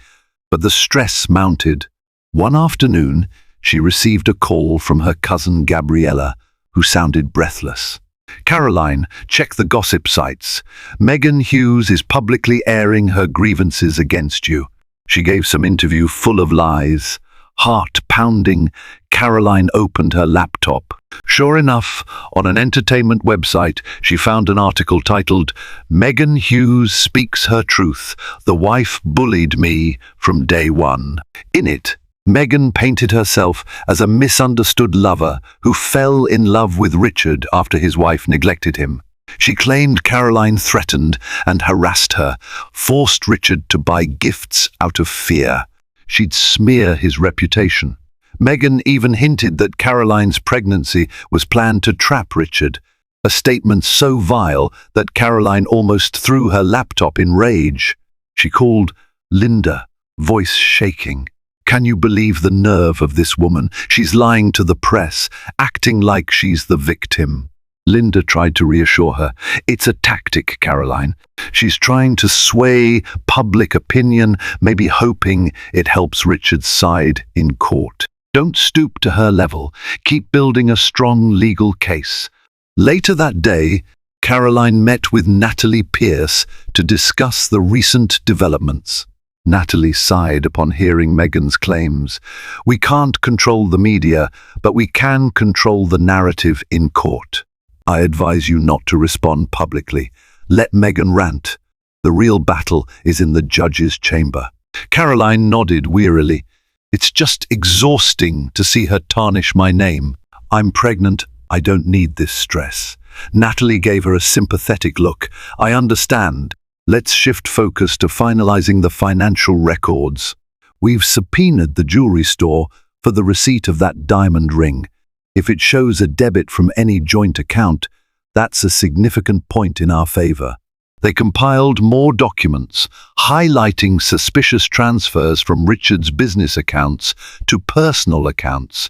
but the stress mounted. One afternoon, she received a call from her cousin Gabriella, who sounded breathless. Caroline, check the gossip sites. Megan Hughes is publicly airing her grievances against you. She gave some interview full of lies. Heart pounding, Caroline opened her laptop. Sure enough, on an entertainment website, she found an article titled, Megan Hughes Speaks Her Truth. The Wife Bullied Me from Day One. In it, Megan painted herself as a misunderstood lover who fell in love with Richard after his wife neglected him. She claimed Caroline threatened and harassed her, forced Richard to buy gifts out of fear. She'd smear his reputation. Megan even hinted that Caroline's pregnancy was planned to trap Richard, a statement so vile that Caroline almost threw her laptop in rage. She called Linda, voice shaking. Can you believe the nerve of this woman? She's lying to the press, acting like she's the victim. Linda tried to reassure her. It's a tactic, Caroline. She's trying to sway public opinion, maybe hoping it helps Richard's side in court. Don't stoop to her level. Keep building a strong legal case. Later that day, Caroline met with Natalie Pierce to discuss the recent developments. Natalie sighed upon hearing Meghan's claims. We can't control the media, but we can control the narrative in court. I advise you not to respond publicly. Let Meghan rant. The real battle is in the judge's chamber. Caroline nodded wearily. It's just exhausting to see her tarnish my name. I'm pregnant. I don't need this stress. Natalie gave her a sympathetic look. I understand. Let's shift focus to finalizing the financial records. We've subpoenaed the jewelry store for the receipt of that diamond ring. If it shows a debit from any joint account, that's a significant point in our favor. They compiled more documents, highlighting suspicious transfers from Richard's business accounts to personal accounts,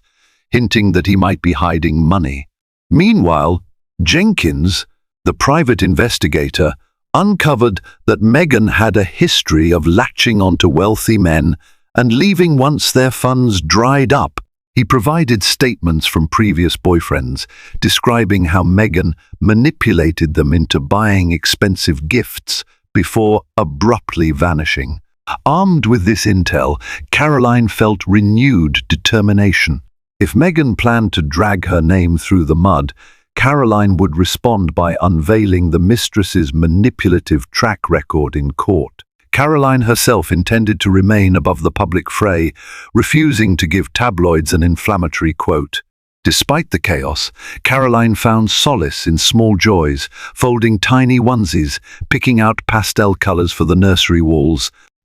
hinting that he might be hiding money. Meanwhile, Jenkins, the private investigator, uncovered that Meghan had a history of latching onto wealthy men and leaving once their funds dried up. He provided statements from previous boyfriends, describing how Meghan manipulated them into buying expensive gifts before abruptly vanishing. Armed with this intel, Caroline felt renewed determination. If Meghan planned to drag her name through the mud, Caroline would respond by unveiling the mistress's manipulative track record in court. Caroline herself intended to remain above the public fray, refusing to give tabloids an inflammatory quote. Despite the chaos, Caroline found solace in small joys, folding tiny onesies, picking out pastel colors for the nursery walls,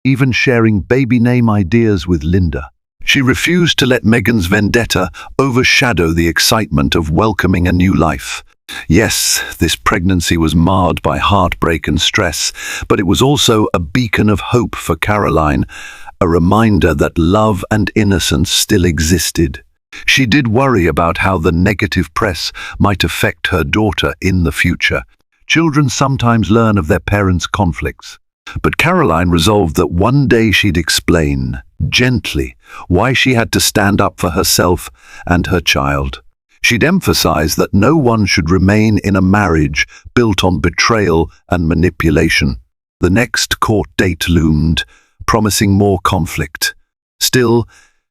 even sharing baby name ideas with Linda. She refused to let Meghan's vendetta overshadow the excitement of welcoming a new life. Yes, this pregnancy was marred by heartbreak and stress, but it was also a beacon of hope for Caroline, a reminder that love and innocence still existed. She did worry about how the negative press might affect her daughter in the future. Children sometimes learn of their parents' conflicts. But Caroline resolved that one day she'd explain, gently, why she had to stand up for herself and her child. She'd emphasize that no one should remain in a marriage built on betrayal and manipulation. The next court date loomed, promising more conflict. Still,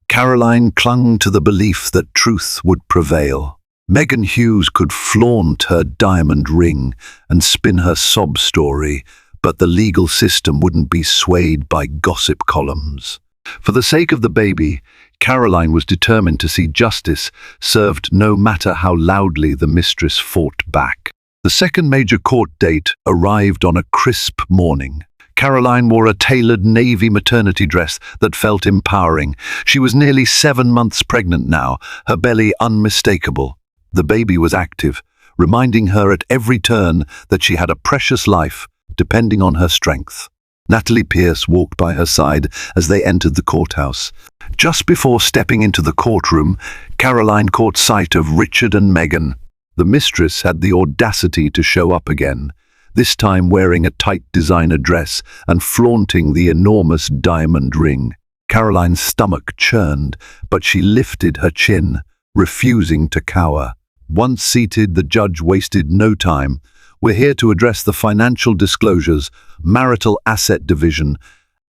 Caroline clung to the belief that truth would prevail. Meghan Hughes could flaunt her diamond ring and spin her sob story, but the legal system wouldn't be swayed by gossip columns. For the sake of the baby, Caroline was determined to see justice served no matter how loudly the mistress fought back. The second major court date arrived on a crisp morning. Caroline wore a tailored navy maternity dress that felt empowering. She was nearly 7 months pregnant now, her belly unmistakable. The baby was active, reminding her at every turn that she had a precious life, depending on her strength. Natalie Pierce walked by her side as they entered the courthouse. Just before stepping into the courtroom, Caroline caught sight of Richard and Meghan. The mistress had the audacity to show up again, this time wearing a tight designer dress and flaunting the enormous diamond ring. Caroline's stomach churned, but she lifted her chin, refusing to cower. Once seated, the judge wasted no time. We're here to address the financial disclosures, marital asset division,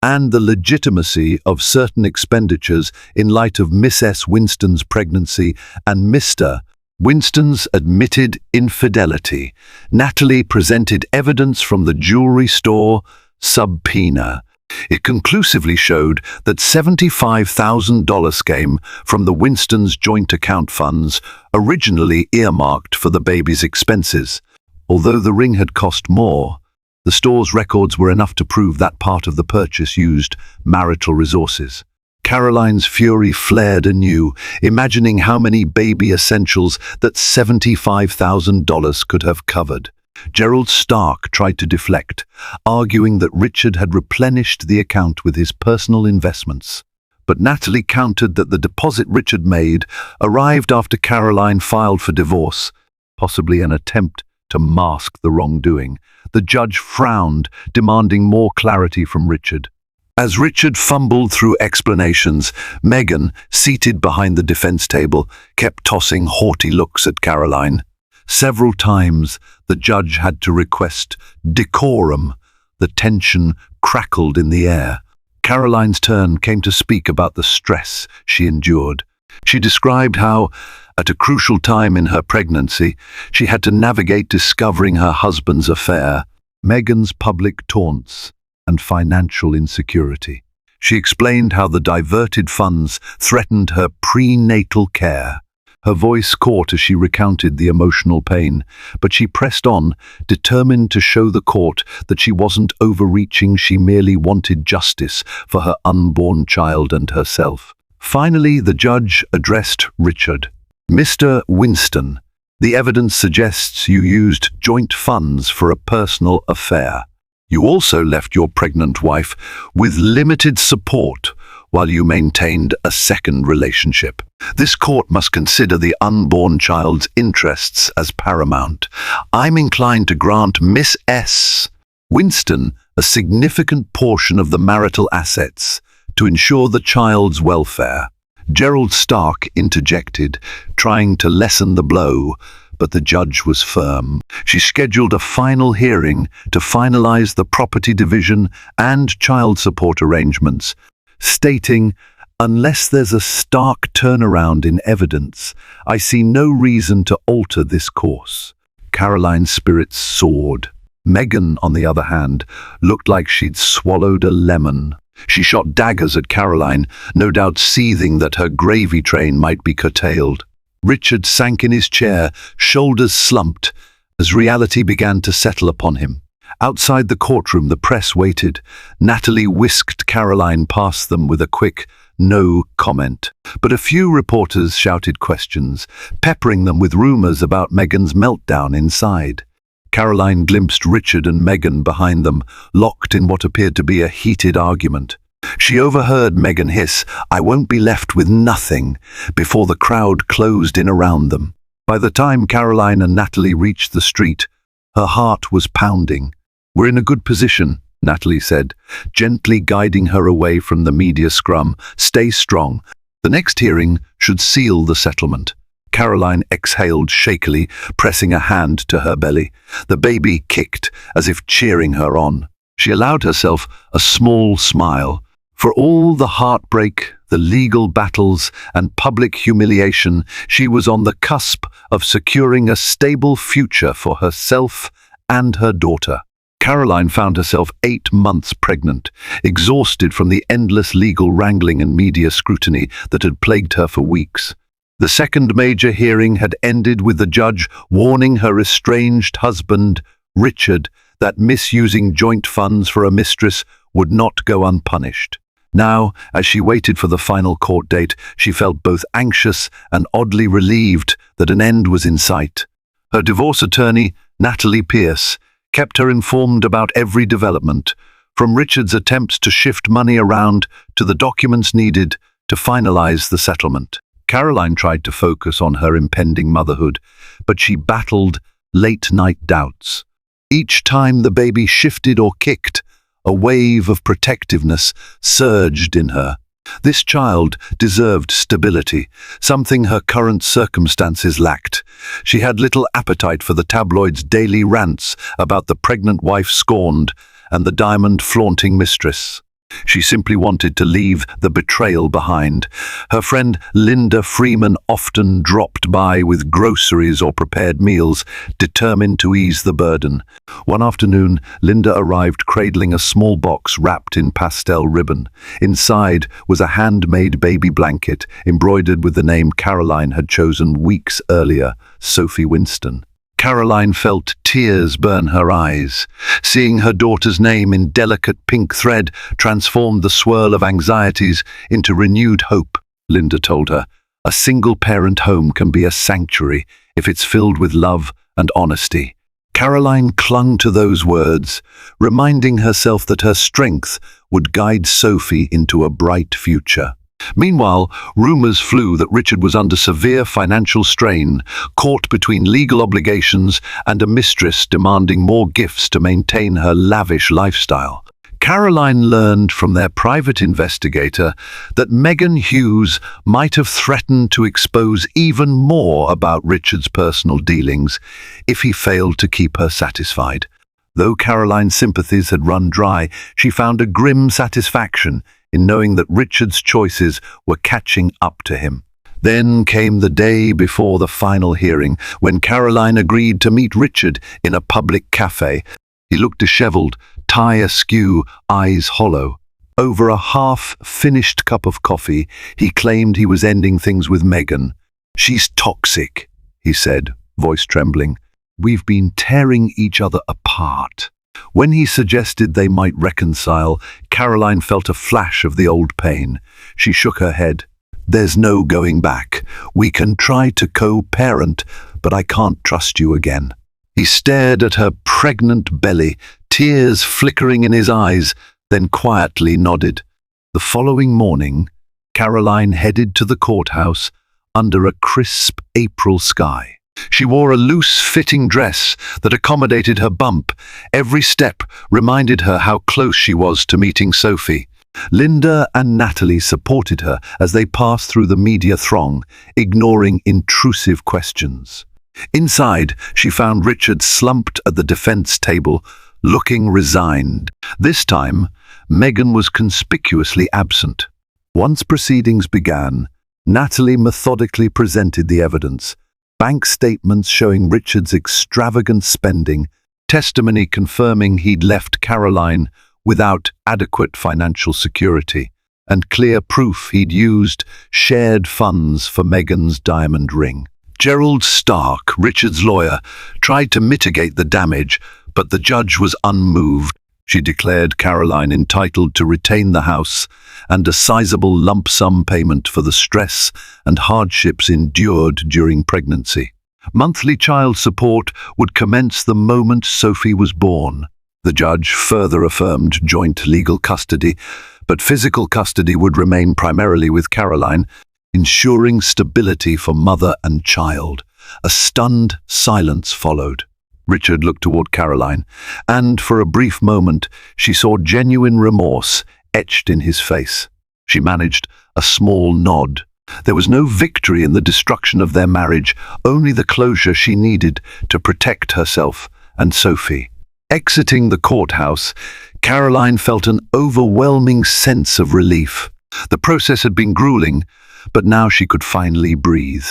and the legitimacy of certain expenditures in light of Miss S. Winston's pregnancy and Mr. Winston's admitted infidelity. Natalie presented evidence from the jewelry store subpoena. It conclusively showed that $75,000 came from the Winstons' joint account funds, originally earmarked for the baby's expenses. Although the ring had cost more, the store's records were enough to prove that part of the purchase used marital resources. Caroline's fury flared anew, imagining how many baby essentials that $75,000 could have covered. Gerald Stark tried to deflect, arguing that Richard had replenished the account with his personal investments. But Natalie countered that the deposit Richard made arrived after Caroline filed for divorce, possibly an attempt to mask the wrongdoing. The judge frowned, demanding more clarity from Richard. As Richard fumbled through explanations, Meghan, seated behind the defense table, kept tossing haughty looks at Caroline. Several times, the judge had to request decorum. The tension crackled in the air. Caroline's turn came to speak about the stress she endured. She described how, at a crucial time in her pregnancy, she had to navigate discovering her husband's affair, Meghan's public taunts, and financial insecurity. She explained how the diverted funds threatened her prenatal care. Her voice caught as she recounted the emotional pain, but she pressed on, determined to show the court that she wasn't overreaching, she merely wanted justice for her unborn child and herself. Finally, the judge addressed Richard. "Mr. Winston, the evidence suggests you used joint funds for a personal affair. You also left your pregnant wife with limited support while you maintained a second relationship. This court must consider the unborn child's interests as paramount. I'm inclined to grant Miss S. Winston a significant portion of the marital assets to ensure the child's welfare." Gerald Stark interjected, trying to lessen the blow, but the judge was firm. She scheduled a final hearing to finalize the property division and child support arrangements, stating, "Unless there's a stark turnaround in evidence, I see no reason to alter this course." Caroline's spirits soared. Meghan, on the other hand, looked like she'd swallowed a lemon. She shot daggers at Caroline, no doubt seething that her gravy train might be curtailed. Richard sank in his chair, shoulders slumped, as reality began to settle upon him. Outside the courtroom, the press waited. Natalie whisked Caroline past them with a quick, no comment. But a few reporters shouted questions, peppering them with rumors about Meghan's meltdown inside. Caroline glimpsed Richard and Meghan behind them, locked in what appeared to be a heated argument. She overheard Meghan hiss, "I won't be left with nothing," before the crowd closed in around them. By the time Caroline and Natalie reached the street, her heart was pounding. "We're in a good position," Natalie said, gently guiding her away from the media scrum. "Stay strong. The next hearing should seal the settlement." Caroline exhaled shakily, pressing a hand to her belly. The baby kicked, as if cheering her on. She allowed herself a small smile. For all the heartbreak, the legal battles, and public humiliation, she was on the cusp of securing a stable future for herself and her daughter. Caroline found herself 8 months pregnant, exhausted from the endless legal wrangling and media scrutiny that had plagued her for weeks. The second major hearing had ended with the judge warning her estranged husband, Richard, that misusing joint funds for a mistress would not go unpunished. Now, as she waited for the final court date, she felt both anxious and oddly relieved that an end was in sight. Her divorce attorney, Natalie Pierce, kept her informed about every development, from Richard's attempts to shift money around to the documents needed to finalize the settlement. Caroline tried to focus on her impending motherhood, but she battled late-night doubts. Each time the baby shifted or kicked, a wave of protectiveness surged in her. This child deserved stability, something her current circumstances lacked. She had little appetite for the tabloids' daily rants about the pregnant wife scorned and the diamond-flaunting mistress. She simply wanted to leave the betrayal behind. Her friend Linda Freeman often dropped by with groceries or prepared meals, determined to ease the burden. One afternoon, Linda arrived cradling a small box wrapped in pastel ribbon. Inside was a handmade baby blanket embroidered with the name Caroline had chosen weeks earlier, Sophie Winston. Caroline felt tears burn her eyes. Seeing her daughter's name in delicate pink thread transformed the swirl of anxieties into renewed hope, Linda told her. A single-parent home can be a sanctuary if it's filled with love and honesty. Caroline clung to those words, reminding herself that her strength would guide Sophie into a bright future. Meanwhile, rumors flew that Richard was under severe financial strain, caught between legal obligations and a mistress demanding more gifts to maintain her lavish lifestyle. Caroline learned from their private investigator that Meghan Hughes might have threatened to expose even more about Richard's personal dealings if he failed to keep her satisfied. Though Caroline's sympathies had run dry, she found a grim satisfaction in knowing that Richard's choices were catching up to him. Then came the day before the final hearing, when Caroline agreed to meet Richard in a public cafe. He looked disheveled, tie askew, eyes hollow. Over a half-finished cup of coffee, he claimed he was ending things with Megan. "She's toxic," he said, voice trembling. "We've been tearing each other apart." When he suggested they might reconcile, Caroline felt a flash of the old pain. She shook her head. "There's no going back. We can try to co-parent, but I can't trust you again." He stared at her pregnant belly, tears flickering in his eyes, then quietly nodded. The following morning, Caroline headed to the courthouse under a crisp April sky. She wore a loose-fitting dress that accommodated her bump. Every step reminded her how close she was to meeting Sophie. Linda and Natalie supported her as they passed through the media throng, ignoring intrusive questions. Inside, she found Richard slumped at the defense table, looking resigned. This time, Megan was conspicuously absent. Once proceedings began, Natalie methodically presented the evidence. Bank statements showing Richard's extravagant spending, testimony confirming he'd left Caroline without adequate financial security, and clear proof he'd used shared funds for Megan's diamond ring. Gerald Stark, Richard's lawyer, tried to mitigate the damage, but the judge was unmoved. She declared Caroline entitled to retain the house and a sizable lump sum payment for the stress and hardships endured during pregnancy. Monthly child support would commence the moment Sophie was born. The judge further affirmed joint legal custody, but physical custody would remain primarily with Caroline, ensuring stability for mother and child. A stunned silence followed. Richard looked toward Caroline, and for a brief moment she saw genuine remorse etched in his face. She managed a small nod. There was no victory in the destruction of their marriage, only the closure she needed to protect herself and Sophie. Exiting the courthouse, Caroline felt an overwhelming sense of relief. The process had been grueling, but now she could finally breathe.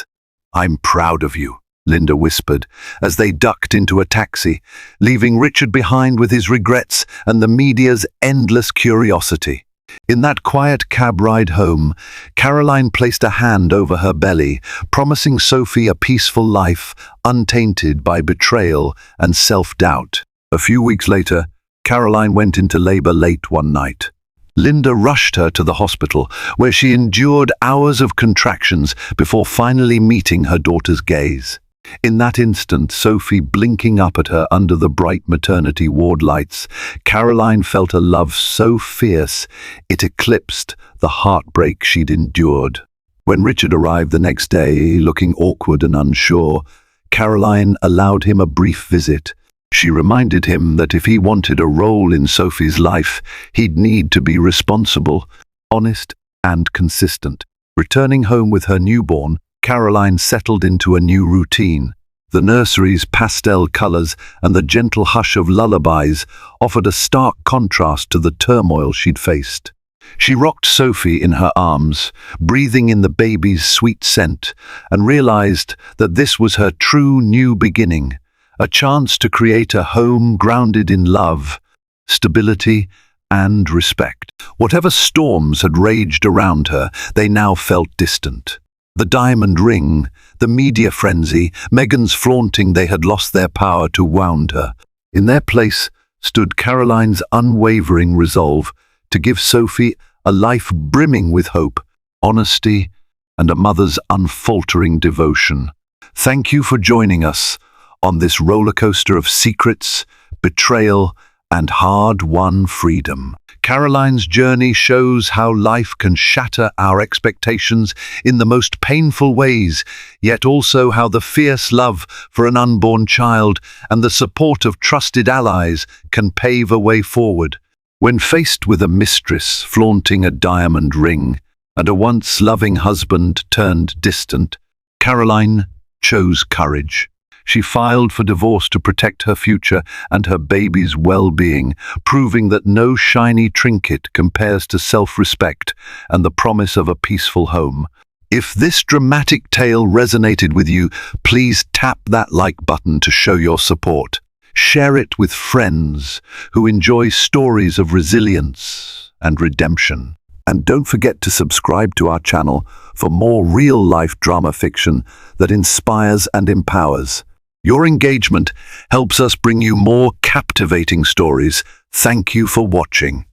"I'm proud of you," Linda whispered, as they ducked into a taxi, leaving Richard behind with his regrets and the media's endless curiosity. In that quiet cab ride home, Caroline placed a hand over her belly, promising Sophie a peaceful life, untainted by betrayal and self-doubt. A few weeks later, Caroline went into labor late one night. Linda rushed her to the hospital, where she endured hours of contractions before finally meeting her daughter's gaze. In that instant, Sophie blinking up at her under the bright maternity ward lights, Caroline felt a love so fierce it eclipsed the heartbreak she'd endured. When Richard arrived the next day, looking awkward and unsure, Caroline allowed him a brief visit. She reminded him that if he wanted a role in Sophie's life, he'd need to be responsible, honest, and consistent. Returning home with her newborn, Caroline settled into a new routine. The nursery's pastel colors and the gentle hush of lullabies offered a stark contrast to the turmoil she'd faced. She rocked Sophie in her arms, breathing in the baby's sweet scent, and realized that this was her true new beginning, a chance to create a home grounded in love, stability, and respect. Whatever storms had raged around her, they now felt distant. The diamond ring, the media frenzy, Megan's flaunting they had lost their power to wound her. In their place stood Caroline's unwavering resolve to give Sophie a life brimming with hope, honesty, and a mother's unfaltering devotion. Thank you for joining us on this rollercoaster of secrets, betrayal, and hard-won freedom. Caroline's journey shows how life can shatter our expectations in the most painful ways, yet also how the fierce love for an unborn child and the support of trusted allies can pave a way forward. When faced with a mistress flaunting a diamond ring and a once loving husband turned distant, Caroline chose courage. She filed for divorce to protect her future and her baby's well-being, proving that no shiny trinket compares to self-respect and the promise of a peaceful home. If this dramatic tale resonated with you, please tap that like button to show your support. Share it with friends who enjoy stories of resilience and redemption. And don't forget to subscribe to our channel for more real-life drama fiction that inspires and empowers. Your engagement helps us bring you more captivating stories. Thank you for watching.